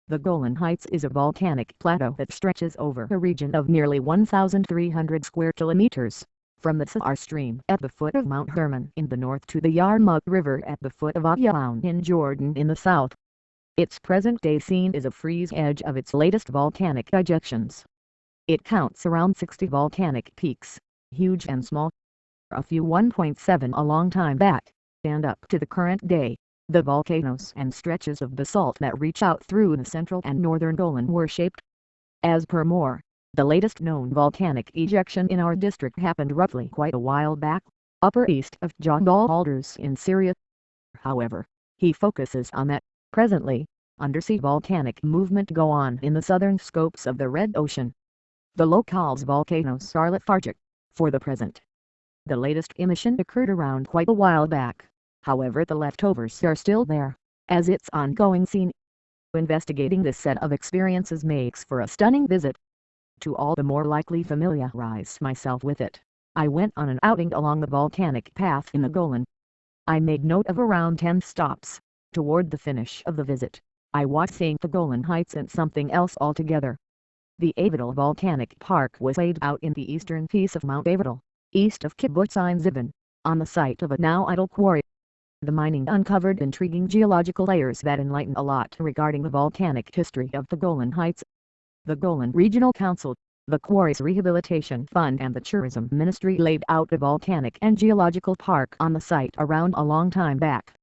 The Golan Heights is a volcanic plateau that stretches over a region of nearly 1,300 square kilometers, from the Syria stream at the foot of Mount Hermon in the north to the Yarmuk River at the foot of Ajloun in Jordan in the south. Its present-day scene is a freeze edge of its latest volcanic ejections. It counts around 60 volcanic peaks, huge and small, a few 1.7 a long time back, and up to the current day. The volcanoes and stretches of basalt that reach out through the central and northern Golan were shaped. As per Moore, the latest known volcanic ejection in our district happened roughly quite a while back, upper east of Jabal al-Druze in Syria. However, he focuses on that, presently, undersea volcanic movement go on in the southern scopes of the Red Ocean. The locale's volcanoes are lethargic, for the present. The latest emission occurred around quite a while back. However, the leftovers are still there, as its ongoing scene. Investigating this set of experiences makes for a stunning visit. To all the more likely familiarize myself with it, I went on an outing along the volcanic path in the Golan. I made note of around 10 stops. Toward the finish of the visit, I was seeing the Golan Heights and something else altogether. The Avital Volcanic Park was laid out in the eastern piece of Mount Avital, east of Kibbutz Ein Zivan, on the site of a now idle quarry. The mining uncovered intriguing geological layers that enlighten a lot regarding the volcanic history of the Golan Heights. The Golan Regional Council, the Quarries Rehabilitation Fund and the Tourism Ministry laid out a volcanic and geological park on the site around a long time back.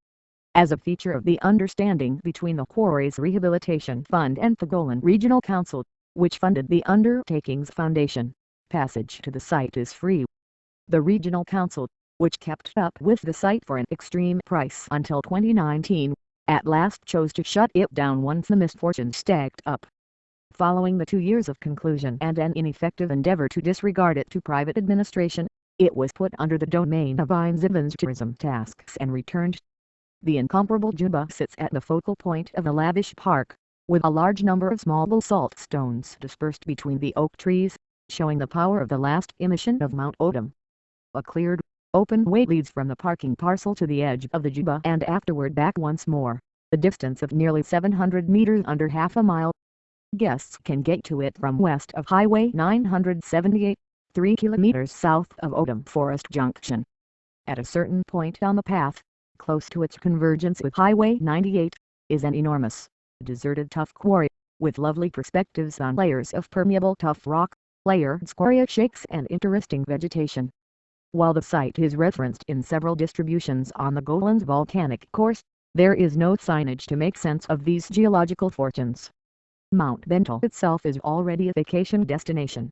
As a feature of the understanding between the Quarries Rehabilitation Fund and the Golan Regional Council, which funded the Undertaking's foundation, passage to the site is free. The Regional Council, which kept up with the site for an extreme price until 2019, at last chose to shut it down once the misfortunes stacked up. Following the 2 years of conclusion and an ineffective endeavor to disregard it to private administration, it was put under the domain of Ein Zivan's tourism tasks and returned. The Incomparable Juba sits at the focal point of the lavish park, with a large number of small basalt stones dispersed between the oak trees, showing the power of the last emission of Mount Odem. A cleared, open way leads from the parking parcel to the edge of the Juba and afterward back once more, the distance of nearly 700 meters under half a mile. Guests can get to it from west of Highway 978, 3 kilometers south of Odem Forest Junction. At a certain point on the path, close to its convergence with Highway 98, is an enormous, deserted tuff quarry, with lovely perspectives on layers of permeable tuff rock, layered scoria shakes and interesting vegetation. While the site is referenced in several distributions on the Golan's volcanic course, there is no signage to make sense of these geological fortunes. Mount Avital itself is already a vacation destination.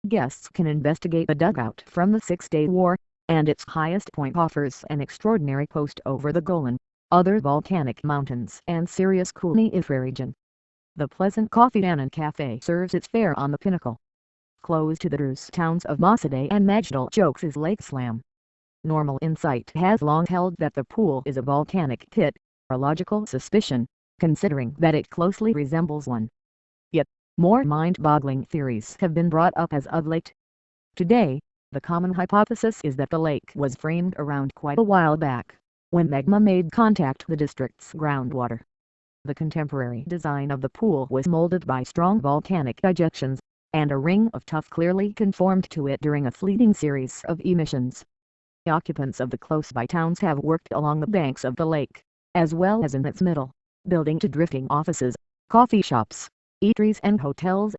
Guests can investigate the dugout from the Six-Day War, and its highest point offers an extraordinary post over the Golan, other volcanic mountains and Syria's cool region. The pleasant Coffee Annan cafe serves its fare on the pinnacle. Close to the Druze towns of Masadeh and Majdal Jokes is Lake Slam. Normal insight has long held that the pool is a volcanic pit, a logical suspicion, considering that it closely resembles one. Yet, more mind-boggling theories have been brought up as of late. Today, the common hypothesis is that the lake was framed around quite a while back, when magma made contact with the district's groundwater. The contemporary design of the pool was molded by strong volcanic ejections, and a ring of tuff clearly conformed to it during a fleeting series of emissions. The occupants of the close-by towns have worked along the banks of the lake, as well as in its middle, building to drifting offices, coffee shops, eateries and hotels.